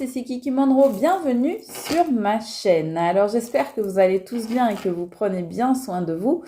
c'est Kiki Monroe, bienvenue sur ma chaîne. Alors j'espère que vous allez tous bien et que vous prenez bien soin de vous.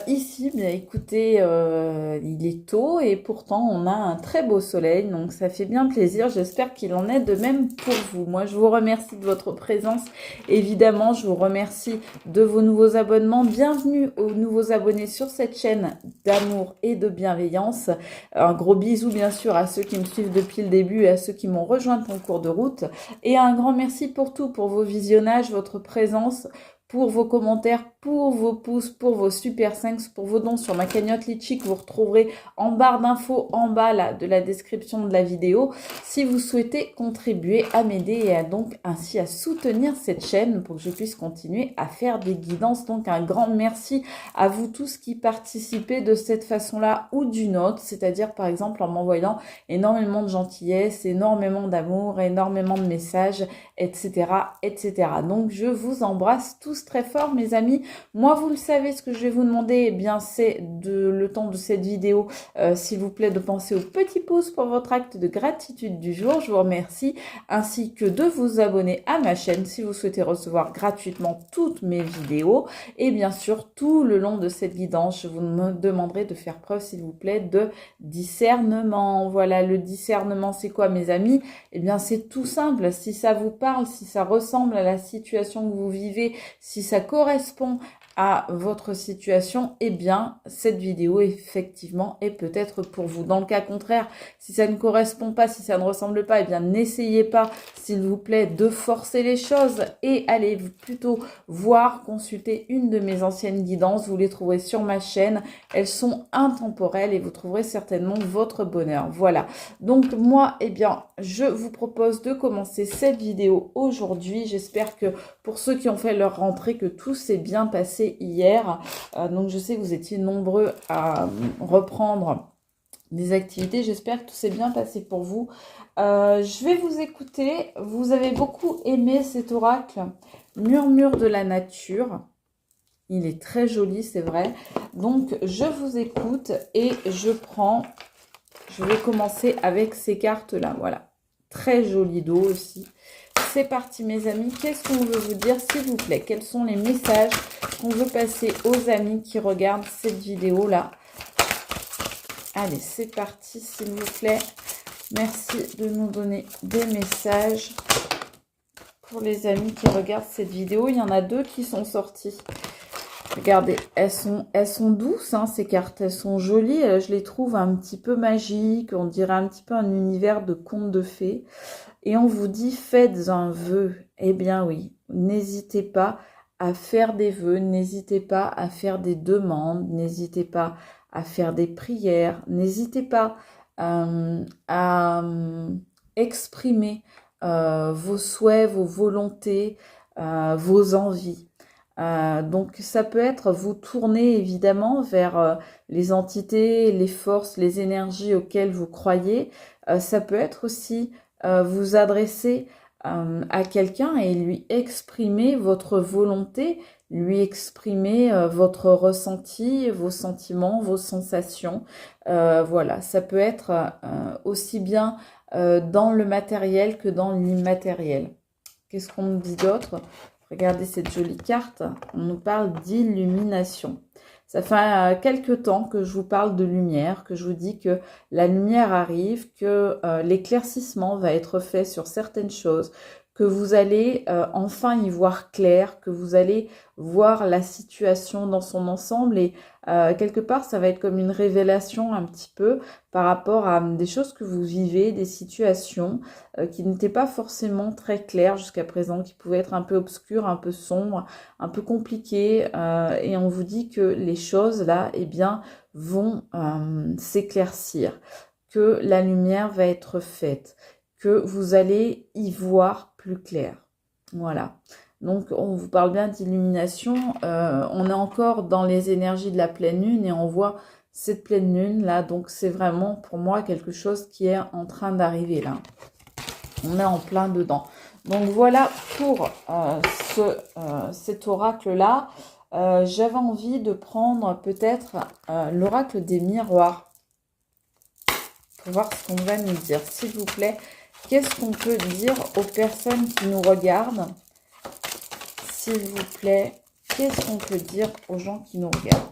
Ici, bien écoutez, il est tôt et pourtant on a un très beau soleil, donc ça fait bien plaisir. J'espère qu'il en est de même pour vous. Moi je vous remercie de votre présence, évidemment je vous remercie de vos nouveaux abonnements. Bienvenue aux nouveaux abonnés sur cette chaîne d'amour et de bienveillance. Un gros bisou bien sûr à ceux qui me suivent depuis le début et à ceux qui m'ont rejoint en cours de route. Et un grand merci pour tout, pour vos visionnages, votre présence, pour vos commentaires, pour vos pouces, pour vos super 5, pour vos dons sur ma cagnotte Litchi que vous retrouverez en barre d'infos en bas là, de la description de la vidéo si vous souhaitez contribuer à m'aider et à donc ainsi à soutenir cette chaîne pour que je puisse continuer à faire des guidances. Donc un grand merci à vous tous qui participez de cette façon-là ou d'une autre, c'est-à-dire par exemple en m'envoyant énormément de gentillesse, énormément d'amour, énormément de messages, etc., etc. Donc je vous embrasse tous très fort mes amis. Moi vous le savez, ce que je vais vous demander, eh bien c'est le temps de cette vidéo, s'il vous plaît, de penser au petit pouce pour votre acte de gratitude du jour. Je vous remercie, ainsi que de vous abonner à ma chaîne si vous souhaitez recevoir gratuitement toutes mes vidéos. Et bien sûr, tout le long de cette guidance, je vous demanderai de faire preuve, s'il vous plaît, de discernement. Voilà, le discernement, c'est quoi mes amis? Eh bien, c'est tout simple. Si ça vous parle, si ça ressemble à la situation que vous vivez, si ça correspond à votre situation, eh bien, cette vidéo, effectivement, est peut-être pour vous. Dans le cas contraire, si ça ne correspond pas, si ça ne ressemble pas, eh bien, n'essayez pas, s'il vous plaît, de forcer les choses et allez plutôt voir, consulter une de mes anciennes guidances. Vous les trouverez sur ma chaîne. Elles sont intemporelles et vous trouverez certainement votre bonheur. Voilà. Donc, moi, eh bien, je vous propose de commencer cette vidéo aujourd'hui. J'espère que pour ceux qui ont fait leur rentrée, que tout s'est bien passé hier. Donc je sais que vous étiez nombreux à reprendre des activités. J'espère que tout s'est bien passé pour vous. Je vais vous écouter. Vous avez beaucoup aimé cet oracle Murmure de la nature. Il est très joli, c'est vrai. Donc je vous écoute et je vais commencer avec ces cartes-là. Voilà. Très joli dos aussi. C'est parti mes amis, qu'est-ce qu'on veut vous dire s'il vous plaît? Quels sont les messages qu'on veut passer aux amis qui regardent cette vidéo-là? Allez, c'est parti s'il vous plaît. Merci de nous donner des messages pour les amis qui regardent cette vidéo. Il y en a deux qui sont sortis. Regardez, elles sont douces, hein, ces cartes. Elles sont jolies. Je les trouve un petit peu magiques. On dirait un petit peu un univers de contes de fées. Et on vous dit, faites un vœu. Eh bien oui, n'hésitez pas à faire des vœux, n'hésitez pas à faire des demandes, n'hésitez pas à faire des prières, n'hésitez pas à exprimer vos souhaits, vos volontés, vos envies. Donc ça peut être vous tourner évidemment vers les entités, les forces, les énergies auxquelles vous croyez. Ça peut être aussi vous adresser à quelqu'un et lui exprimer votre volonté, lui exprimer votre ressenti, vos sentiments, vos sensations. Voilà, ça peut être aussi bien dans le matériel que dans l'immatériel. Qu'est-ce qu'on nous dit d'autre? Regardez cette jolie carte, on nous parle d'illumination. Ça fait quelque temps que je vous parle de lumière, que je vous dis que la lumière arrive, que l'éclaircissement va être fait sur certaines choses, que vous allez enfin y voir clair, que vous allez voir la situation dans son ensemble et quelque part ça va être comme une révélation un petit peu par rapport à des choses que vous vivez, des situations qui n'étaient pas forcément très claires jusqu'à présent, qui pouvaient être un peu obscures, un peu sombres, un peu compliquées et on vous dit que les choses là, eh bien, vont s'éclaircir, que la lumière va être faite, que vous allez y voir plus clair. Voilà. Donc, on vous parle bien d'illumination. On est encore dans les énergies de la pleine lune et on voit cette pleine lune là. Donc, c'est vraiment pour moi quelque chose qui est en train d'arriver là. On est en plein dedans. Donc, voilà pour cet oracle là. J'avais envie de prendre peut-être l'oracle des miroirs. Pour voir ce qu'on va nous dire. S'il vous plaît, Qu'est-ce qu'on peut dire aux personnes qui nous regardent? S'il vous plaît, qu'est-ce qu'on peut dire aux gens qui nous regardent?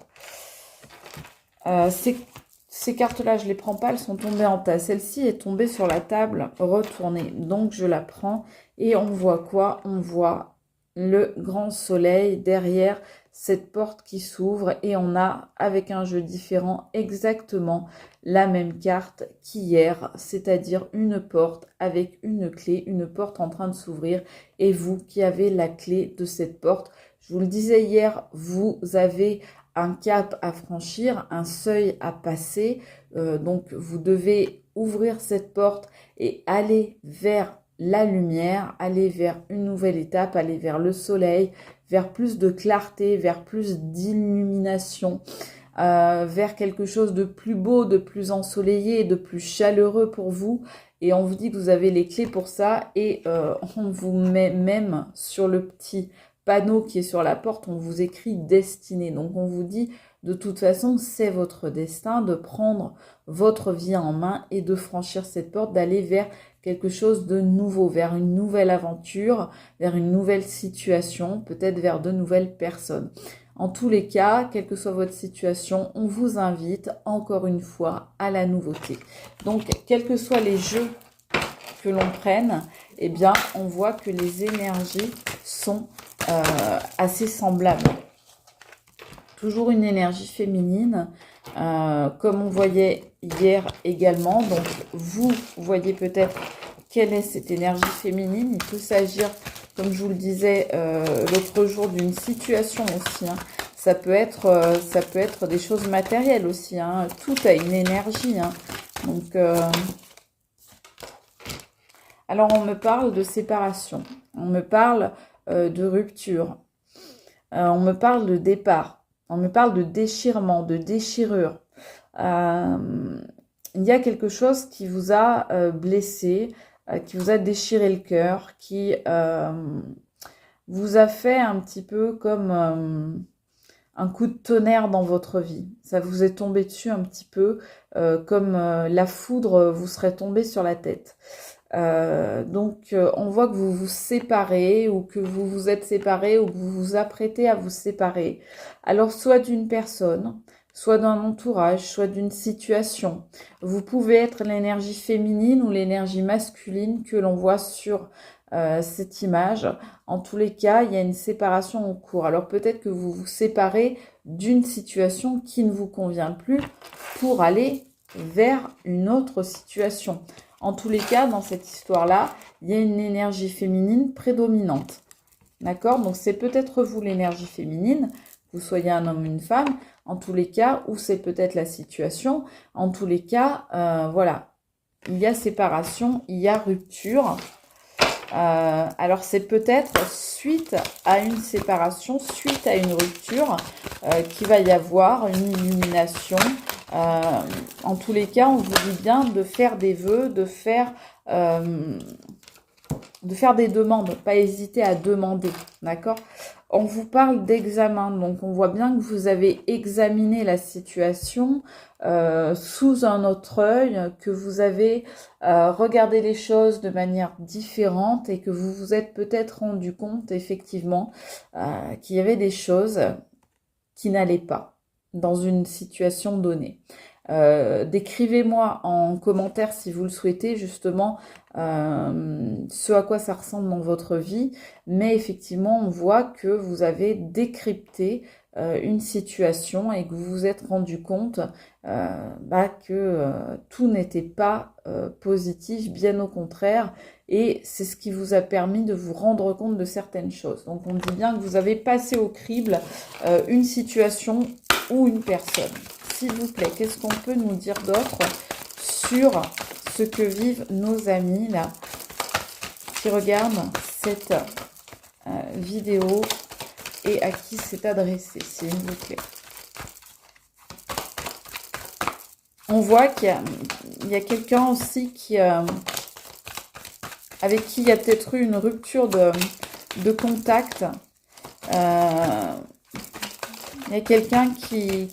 Ces cartes-là, je ne les prends pas, elles sont tombées en tas. Celle-ci est tombée sur la table retournée. Donc, je la prends et on voit quoi? On voit le grand soleil derrière cette porte qui s'ouvre et on a, avec un jeu différent, exactement la même carte qu'hier, c'est-à-dire une porte avec une clé, une porte en train de s'ouvrir et vous qui avez la clé de cette porte. Je vous le disais hier, vous avez un cap à franchir, un seuil à passer. Donc, vous devez ouvrir cette porte et aller vers la lumière, aller vers une nouvelle étape, aller vers le soleil, vers plus de clarté, vers plus d'illumination, vers quelque chose de plus beau, de plus ensoleillé, de plus chaleureux pour vous. Et on vous dit que vous avez les clés pour ça et on vous met même sur le petit panneau qui est sur la porte, on vous écrit destinée. Donc on vous dit de toute façon c'est votre destin de prendre votre vie en main et de franchir cette porte, d'aller vers quelque chose de nouveau, vers une nouvelle aventure, vers une nouvelle situation, peut-être vers de nouvelles personnes. En tous les cas, quelle que soit votre situation, on vous invite encore une fois à la nouveauté. Donc, quels que soient les jeux que l'on prenne, eh bien, on voit que les énergies sont assez semblables. Toujours une énergie féminine, comme on voyait hier également. Donc, vous voyez peut-être quelle est cette énergie féminine. Il peut s'agir, comme je vous le disais l'autre jour, d'une situation aussi. Hein. Ça peut être des choses matérielles aussi. Hein. Tout a une énergie. Hein. Donc, alors, on me parle de séparation. On me parle de rupture. On me parle de départ. On me parle de déchirement, de déchirure. Il y a quelque chose qui vous a blessé, qui vous a déchiré le cœur, qui vous a fait un petit peu comme un coup de tonnerre dans votre vie. Ça vous est tombé dessus un petit peu comme la foudre vous serait tombée sur la tête. Donc, on voit que vous vous séparez ou que vous vous êtes séparés ou que vous vous apprêtez à vous séparer. Alors, soit d'une personne, soit d'un entourage, soit d'une situation. Vous pouvez être l'énergie féminine ou l'énergie masculine que l'on voit sur cette image. En tous les cas, il y a une séparation en cours. Alors, peut-être que vous vous séparez d'une situation qui ne vous convient plus pour aller vers une autre situation. En tous les cas, dans cette histoire-là, il y a une énergie féminine prédominante. D'accord? Donc, c'est peut-être vous l'énergie féminine, que vous soyez un homme ou une femme, en tous les cas, ou c'est peut-être la situation. En tous les cas, voilà, il y a séparation, il y a rupture. Alors, c'est peut-être suite à une séparation, suite à une rupture, qu'il va y avoir une illumination. En tous les cas, on vous dit bien de faire des vœux, de faire des demandes, pas hésiter à demander, d'accord? On vous parle d'examen, donc on voit bien que vous avez examiné la situation sous un autre œil, que vous avez regardé les choses de manière différente et que vous vous êtes peut-être rendu compte effectivement qu'il y avait des choses qui n'allaient pas dans une situation donnée. Décrivez-moi en commentaire si vous le souhaitez justement ce à quoi ça ressemble dans votre vie, mais effectivement on voit que vous avez décrypté une situation et que vous vous êtes rendu compte que tout n'était pas positif, bien au contraire, et c'est ce qui vous a permis de vous rendre compte de certaines choses. Donc on dit bien que vous avez passé au crible une situation ou une personne. S'il vous plaît, qu'est-ce qu'on peut nous dire d'autre sur ce que vivent nos amis là qui regardent cette vidéo et à qui c'est adressé, s'il vous plaît. On voit qu'il y a quelqu'un aussi qui avec qui il y a peut-être eu une rupture de contact. Il y a quelqu'un qui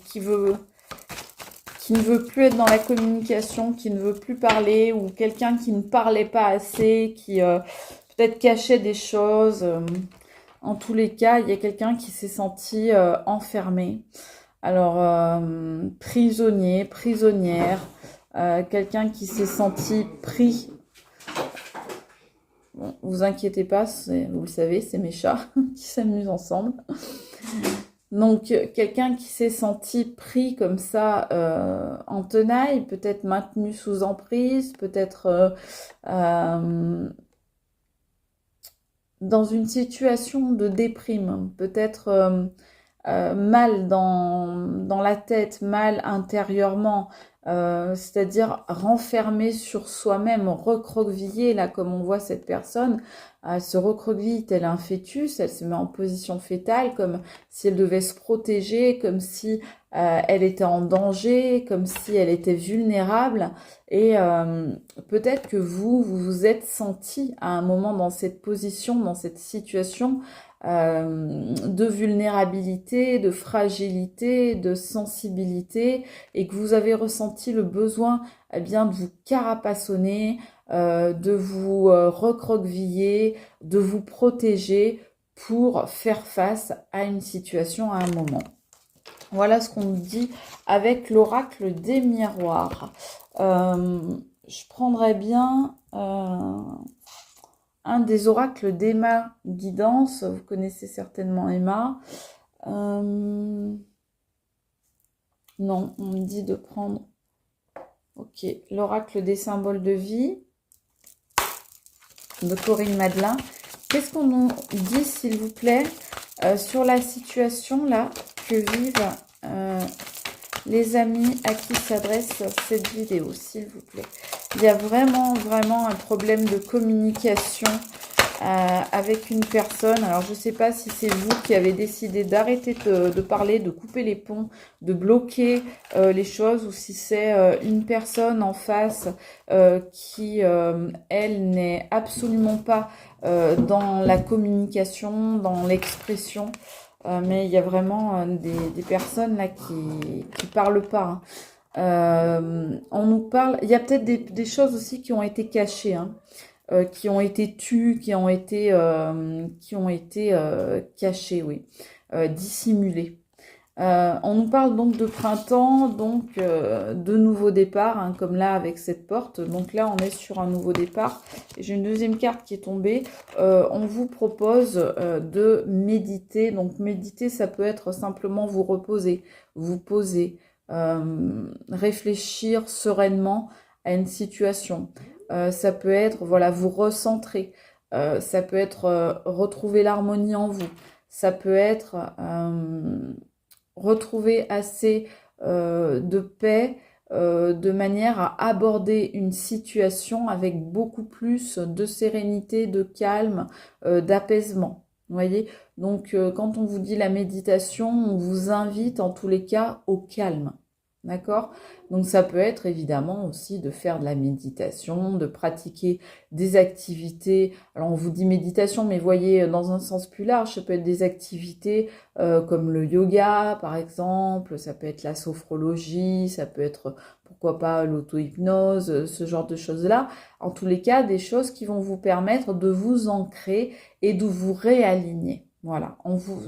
qui ne veut plus être dans la communication, qui ne veut plus parler, ou quelqu'un qui ne parlait pas assez, qui peut-être cachait des choses. En tous les cas, il y a quelqu'un qui s'est senti enfermé. Alors, prisonnier, prisonnière, quelqu'un qui s'est senti pris. Bon, vous inquiétez pas, vous le savez, c'est mes chats qui s'amusent ensemble. Donc, quelqu'un qui s'est senti pris comme ça en tenaille, peut-être maintenu sous emprise, peut-être dans une situation de déprime, peut-être mal dans la tête, mal intérieurement, c'est-à-dire renfermé sur soi-même, recroquevillé, là comme on voit cette personne, elle se recroqueville tel un fœtus, elle se met en position fétale, comme si elle devait se protéger, comme si elle était en danger, comme si elle était vulnérable, et peut-être que vous vous êtes senti à un moment dans cette position, dans cette situation, de vulnérabilité, de fragilité, de sensibilité, et que vous avez ressenti le besoin eh bien, de vous carapaçonner, de vous recroqueviller, de vous protéger pour faire face à une situation, à un moment. Voilà ce qu'on nous dit avec l'oracle des miroirs. Je prendrais bien un des oracles d'Emma Guidance. Vous connaissez certainement Emma. Non, on me dit de prendre... Ok, l'oracle des symboles de vie de Corinne Madelin. Qu'est-ce qu'on nous dit, s'il vous plaît, sur la situation là que vivent les amis à qui s'adresse cette vidéo, s'il vous plaît. Il y a vraiment un problème de communication avec une personne. Alors, je ne sais pas si c'est vous qui avez décidé d'arrêter de parler, de couper les ponts, de bloquer les choses, ou si c'est une personne en face qui, elle, n'est absolument pas dans la communication, dans l'expression. Mais il y a vraiment des personnes là qui parlent pas. On nous parle... Il y a peut-être des choses aussi qui ont été cachées, hein, qui ont été tues, qui ont été cachées, oui, dissimulées. On nous parle donc de printemps, donc de nouveau départ, hein, comme là avec cette porte. Donc là, on est sur un nouveau départ. J'ai une deuxième carte qui est tombée. On vous propose de méditer. Donc méditer, ça peut être simplement vous reposer, vous poser, réfléchir sereinement à une situation. Ça peut être, voilà, vous recentrer. Ça peut être retrouver l'harmonie en vous. Ça peut être... retrouver assez de paix, de manière à aborder une situation avec beaucoup plus de sérénité, de calme, d'apaisement. Vous voyez? Donc, quand on vous dit la méditation, on vous invite en tous les cas au calme. D'accord? Donc, ça peut être évidemment aussi de faire de la méditation, de pratiquer des activités. Alors, on vous dit méditation, mais voyez, dans un sens plus large, ça peut être des activités comme le yoga, par exemple. Ça peut être la sophrologie, ça peut être, pourquoi pas, l'auto-hypnose, ce genre de choses-là. En tous les cas, des choses qui vont vous permettre de vous ancrer et de vous réaligner. Voilà,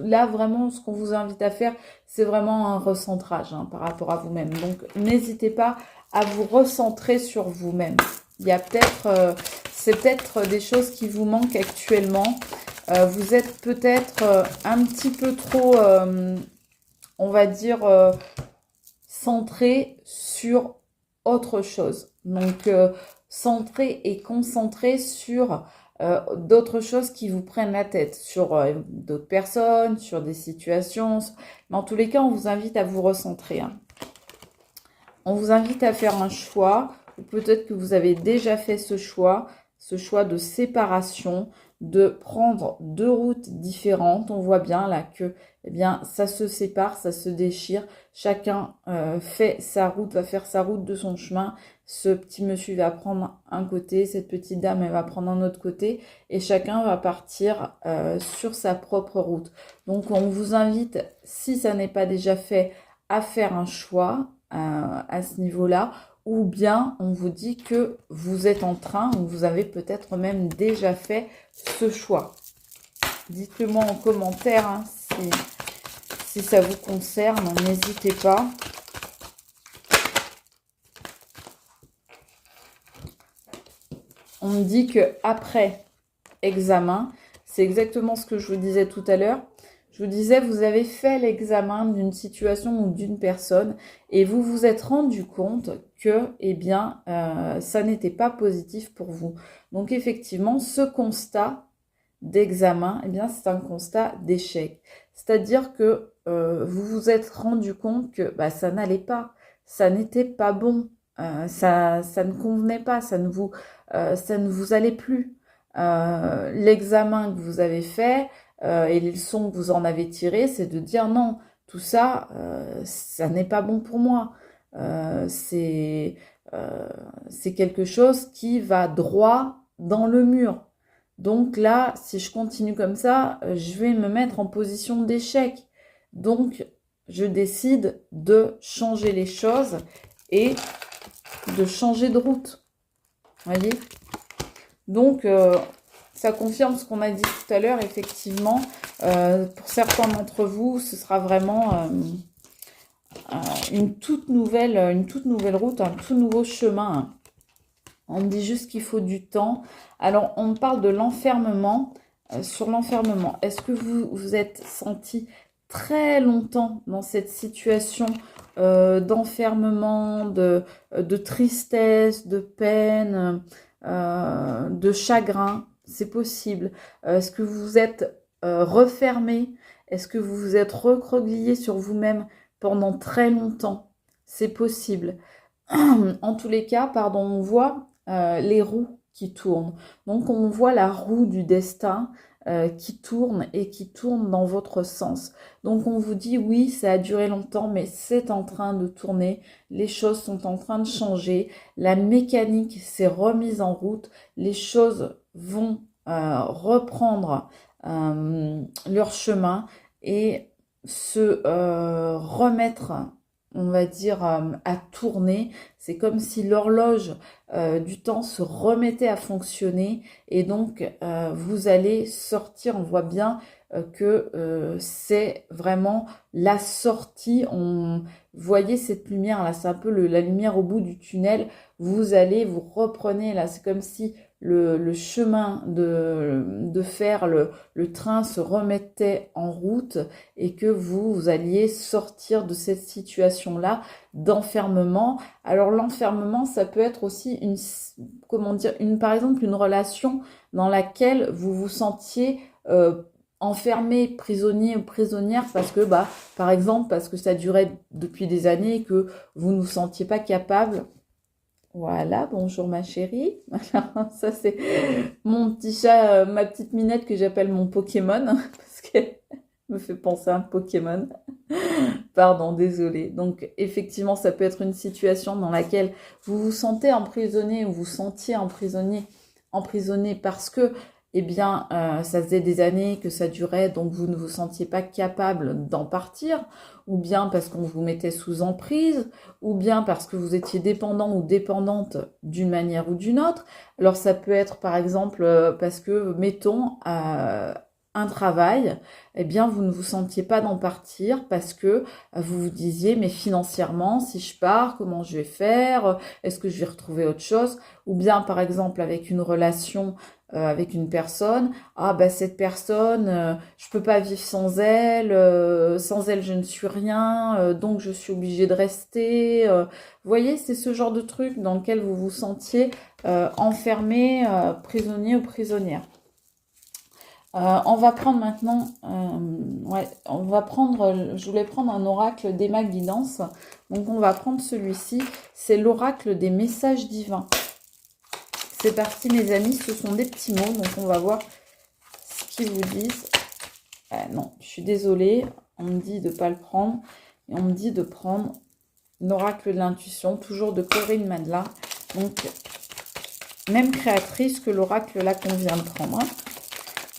là vraiment ce qu'on vous invite à faire, c'est vraiment un recentrage, hein, par rapport à vous-même. Donc n'hésitez pas à vous recentrer sur vous-même. Il y a peut-être, c'est peut-être des choses qui vous manquent actuellement. Vous êtes peut-être un petit peu trop, on va dire, centré sur autre chose. Donc centré et concentré sur d'autres choses qui vous prennent la tête, sur d'autres personnes, sur des situations. Mais en tous les cas, on vous invite à vous recentrer, hein. On vous invite à faire un choix, ou peut-être que vous avez déjà fait ce choix de séparation, de prendre deux routes différentes. On voit bien là que eh bien, ça se sépare, ça se déchire. Chacun fait sa route, va faire sa route de son chemin. Ce petit monsieur va prendre un côté, cette petite dame elle va prendre un autre côté, et chacun va partir sur sa propre route. Donc on vous invite, si ça n'est pas déjà fait, à faire un choix, à ce niveau-là, ou bien on vous dit que vous êtes en train, ou vous avez peut-être même déjà fait ce choix. Dites-le moi en commentaire hein, si ça vous concerne, n'hésitez pas. On me dit que après examen, c'est exactement ce que je vous disais tout à l'heure. Je vous disais, vous avez fait l'examen d'une situation ou d'une personne et vous vous êtes rendu compte que, eh bien, ça n'était pas positif pour vous. Donc, effectivement, ce constat d'examen, eh bien, c'est un constat d'échec. C'est-à-dire que vous vous êtes rendu compte que bah, ça n'allait pas, ça n'était pas bon, ça ne convenait pas, ça ne vous allait plus. L'examen que vous avez fait et les leçons que vous en avez tirées, c'est de dire non, tout ça, ça n'est pas bon pour moi. C'est quelque chose qui va droit dans le mur. Donc là, si je continue comme ça, je vais me mettre en position d'échec. Donc, je décide de changer les choses et de changer de route. Voyez ? Donc, ça confirme ce qu'on a dit tout à l'heure, effectivement. Pour certains d'entre vous, ce sera vraiment une toute nouvelle route, un tout nouveau chemin. On me dit juste qu'il faut du temps. Alors, on me parle de l'enfermement. Sur l'enfermement, est-ce que vous vous êtes senti très longtemps dans cette situation d'enfermement, de tristesse, de peine, de chagrin? C'est possible. Est-ce que vous vous êtes refermé? Est-ce que vous vous êtes recroquevillé sur vous-même pendant très longtemps? C'est possible. En tous les cas, pardon, on voit les roues qui tournent. Donc, on voit la roue du destin qui tourne et qui tourne dans votre sens. Donc, on vous dit, oui, ça a duré longtemps, mais c'est en train de tourner. Les choses sont en train de changer. La mécanique s'est remise en route. Les choses vont reprendre leur chemin et se remettre, on va dire, à tourner. C'est comme si l'horloge du temps se remettait à fonctionner et donc vous allez sortir. On voit bien que c'est vraiment la sortie. Vous voyez cette lumière là, c'est un peu la lumière au bout du tunnel. Vous reprenez là, c'est comme si le chemin de fer, le train se remettait en route et que vous alliez sortir de cette situation-là d'enfermement. Alors l'enfermement, ça peut être aussi par exemple une relation dans laquelle vous vous sentiez enfermé, prisonnier ou prisonnière parce que, par exemple, parce que ça durait depuis des années et que vous ne vous sentiez pas capable. Voilà, bonjour ma chérie. Voilà, ça c'est mon petit chat, ma petite minette que j'appelle mon Pokémon, parce qu'elle me fait penser à un Pokémon. Pardon, désolée. Donc effectivement, ça peut être une situation dans laquelle vous vous sentez emprisonné ou vous sentiez emprisonné parce que, eh bien, ça faisait des années que ça durait, donc vous ne vous sentiez pas capable d'en partir, ou bien parce qu'on vous mettait sous emprise, ou bien parce que vous étiez dépendant ou dépendante d'une manière ou d'une autre. Alors ça peut être par exemple parce que, mettons, un travail, eh bien vous ne vous sentiez pas d'en partir parce que vous vous disiez mais financièrement si je pars comment je vais faire, est-ce que je vais retrouver autre chose, ou bien par exemple avec une relation avec une personne, cette personne je peux pas vivre sans elle je ne suis rien, donc je suis obligée de rester, vous voyez, c'est ce genre de truc dans lequel vous vous sentiez enfermé, prisonnier ou prisonnière. On va prendre maintenant, je voulais prendre un oracle d'Emma Guidance, donc on va prendre celui-ci, c'est l'oracle des messages divins. C'est parti mes amis, ce sont des petits mots, donc on va voir ce qu'ils vous disent. Non, je suis désolée, on me dit de ne pas le prendre, et on me dit de prendre l'oracle de l'intuition, toujours de Corinne Madela, donc même créatrice que l'oracle là qu'on vient de prendre.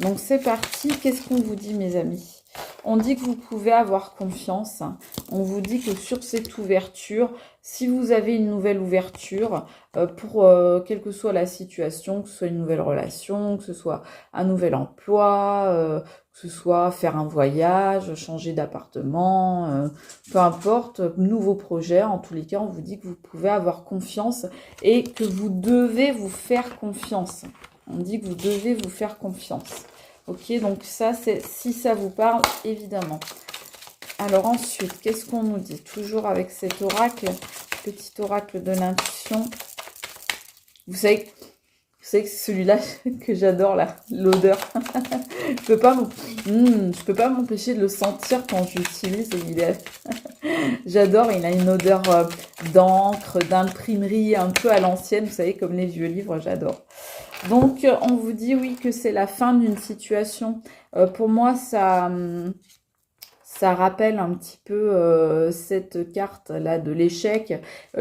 Donc c'est parti, qu'est-ce qu'on vous dit mes amis? On dit que vous pouvez avoir confiance. On vous dit que sur cette ouverture, si vous avez une nouvelle ouverture, pour quelle que soit la situation, que ce soit une nouvelle relation, que ce soit un nouvel emploi, que ce soit faire un voyage, changer d'appartement, peu importe, nouveau projet, en tous les cas, on vous dit que vous pouvez avoir confiance et que vous devez vous faire confiance. On dit que vous devez vous faire confiance. Ok, donc ça, c'est si ça vous parle, évidemment. Alors ensuite, qu'est-ce qu'on nous dit? Toujours avec cet oracle, petit oracle de l'intuition. Vous savez que c'est celui-là que j'adore, là, l'odeur. Je peux pas m'empêcher de le sentir quand je l'utilise. J'adore, il a une odeur d'encre, d'imprimerie, un peu à l'ancienne, vous savez, comme les vieux livres, j'adore. Donc, on vous dit, oui, que c'est la fin d'une situation. Pour moi, ça rappelle un petit peu cette carte-là de l'échec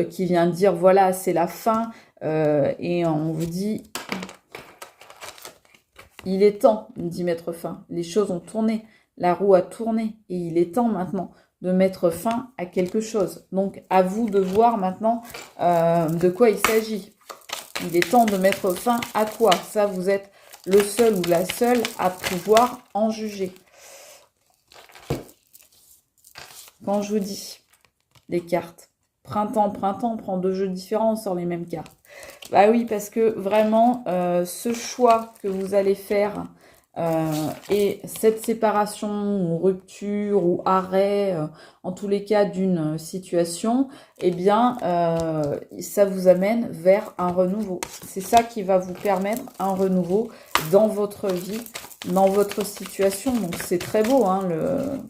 qui vient dire, voilà, c'est la fin. Et on vous dit, il est temps d'y mettre fin. Les choses ont tourné, la roue a tourné et il est temps maintenant de mettre fin à quelque chose. Donc, à vous de voir maintenant de quoi il s'agit. Il est temps de mettre fin à quoi? Ça, vous êtes le seul ou la seule à pouvoir en juger. Quand je vous dis les cartes, printemps, on prend deux jeux différents, on sort les mêmes cartes. Bah oui, parce que vraiment, ce choix que vous allez faire et cette séparation ou rupture ou arrêt, en tous les cas d'une situation, eh bien, ça vous amène vers un renouveau. C'est ça qui va vous permettre un renouveau dans votre vie, dans votre situation. Donc, c'est très beau, hein,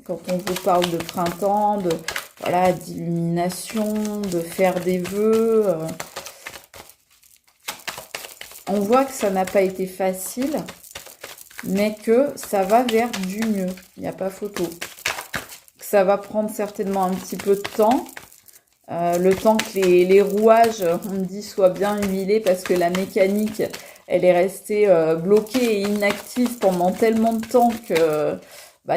quand on vous parle de printemps, voilà, d'illumination, de faire des vœux. On voit que ça n'a pas été facile, mais que ça va vers du mieux. Il n'y a pas photo. Ça va prendre certainement un petit peu de temps. Le temps que les rouages, on me dit, soient bien huilés parce que la mécanique, elle est restée bloquée et inactive pendant tellement de temps que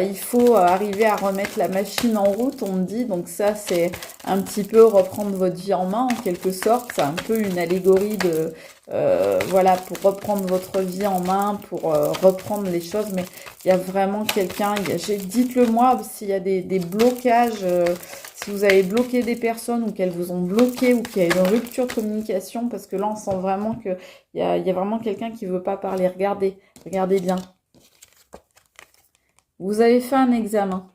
il faut arriver à remettre la machine en route, on me dit. Donc ça, c'est un petit peu reprendre votre vie en main en quelque sorte. C'est un peu une allégorie de voilà, pour reprendre votre vie en main, pour reprendre les choses. Mais il y a vraiment quelqu'un, dites-le moi s'il y a des blocages, si vous avez bloqué des personnes ou qu'elles vous ont bloqué ou qu'il y a une rupture de communication, parce que là on sent vraiment qu'il y a vraiment quelqu'un qui ne veut pas parler. Regardez bien. Vous avez fait un examen.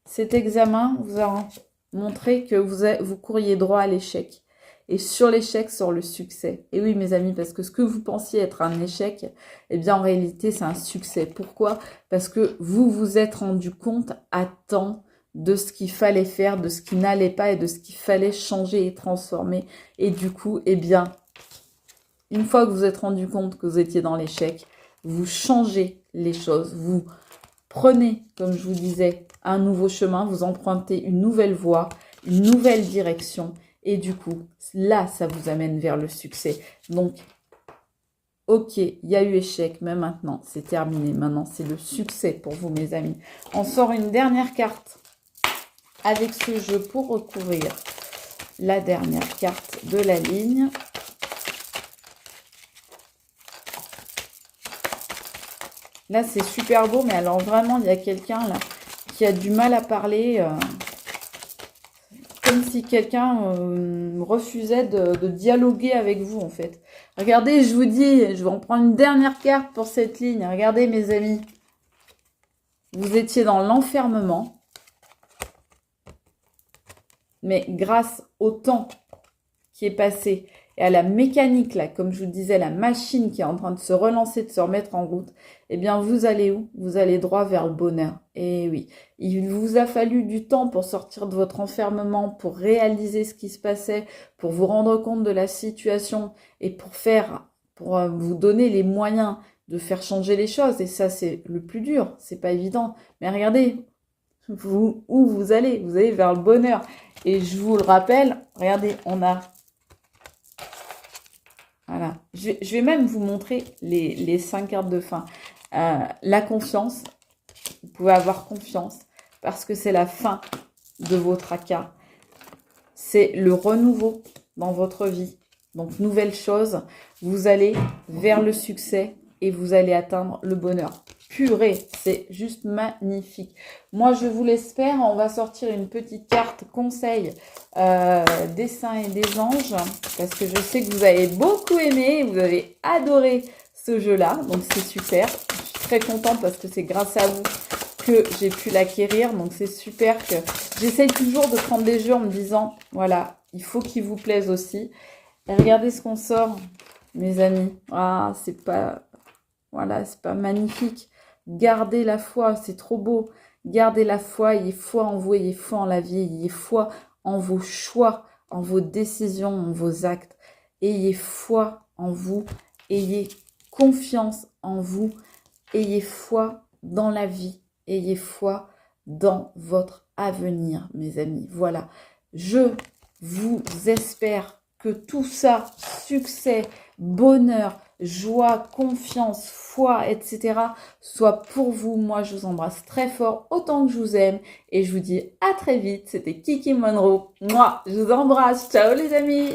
Cet examen vous a montré que vous couriez droit à l'échec. Et sur l'échec sort le succès. Et oui, mes amis, parce que ce que vous pensiez être un échec, eh bien, en réalité, c'est un succès. Pourquoi? Parce que vous vous êtes rendu compte à temps de ce qu'il fallait faire, de ce qui n'allait pas et de ce qu'il fallait changer et transformer. Et du coup, eh bien, une fois que vous êtes rendu compte que vous étiez dans l'échec, vous changez les choses. Vous prenez, comme je vous disais, un nouveau chemin, vous empruntez une nouvelle voie, une nouvelle direction. Et du coup, là, ça vous amène vers le succès. Donc, ok, il y a eu échec, mais maintenant, c'est terminé. Maintenant, c'est le succès pour vous, mes amis. On sort une dernière carte avec ce jeu pour recouvrir la dernière carte de la ligne. Là, c'est super beau, mais alors vraiment, il y a quelqu'un là qui a du mal à parler... comme si quelqu'un refusait de dialoguer avec vous, en fait. Regardez, je vous dis, je vais en prendre une dernière carte pour cette ligne. Regardez, mes amis. Vous étiez dans l'enfermement. Mais grâce au temps qui est passé et à la mécanique, là, comme je vous disais, la machine qui est en train de se relancer, de se remettre en route, eh bien, vous allez où? Vous allez droit vers le bonheur. Et oui, il vous a fallu du temps pour sortir de votre enfermement, pour réaliser ce qui se passait, pour vous rendre compte de la situation et pour vous donner les moyens de faire changer les choses. Et ça, c'est le plus dur. C'est pas évident. Mais regardez, où vous allez? Vous allez vers le bonheur. Et je vous le rappelle, regardez, on a... Voilà, je vais même vous montrer les 5 cartes de fin. La confiance, Vous pouvez avoir confiance parce que c'est la fin de vos tracas. C'est le renouveau dans votre vie. Donc, nouvelle chose, vous allez vers le succès et vous allez atteindre le bonheur. Purée, c'est juste magnifique. Moi, je vous l'espère. On va sortir une petite carte conseil des saints et des anges parce que je sais que vous avez beaucoup aimé, vous avez adoré ce jeu-là. Donc, c'est super. Je suis très contente parce que c'est grâce à vous que j'ai pu l'acquérir. Donc, c'est super que j'essaye toujours de prendre des jeux en me disant, voilà, il faut qu'ils vous plaisent aussi. Et regardez ce qu'on sort, mes amis. Ah, c'est pas... Voilà, c'est pas magnifique. Gardez la foi, c'est trop beau. Gardez la foi, ayez foi en vous, ayez foi en la vie, ayez foi en vos choix, en vos décisions, en vos actes. Ayez foi en vous, ayez confiance en vous, ayez foi dans la vie, ayez foi dans votre avenir, mes amis. Voilà, je vous espère que tout ça, succès, bonheur, joie, confiance, foi, etc., soit pour vous. Moi, je vous embrasse très fort, autant que je vous aime. Et je vous dis à très vite. C'était Kiki Monroe. Moi, je vous embrasse. Ciao les amis.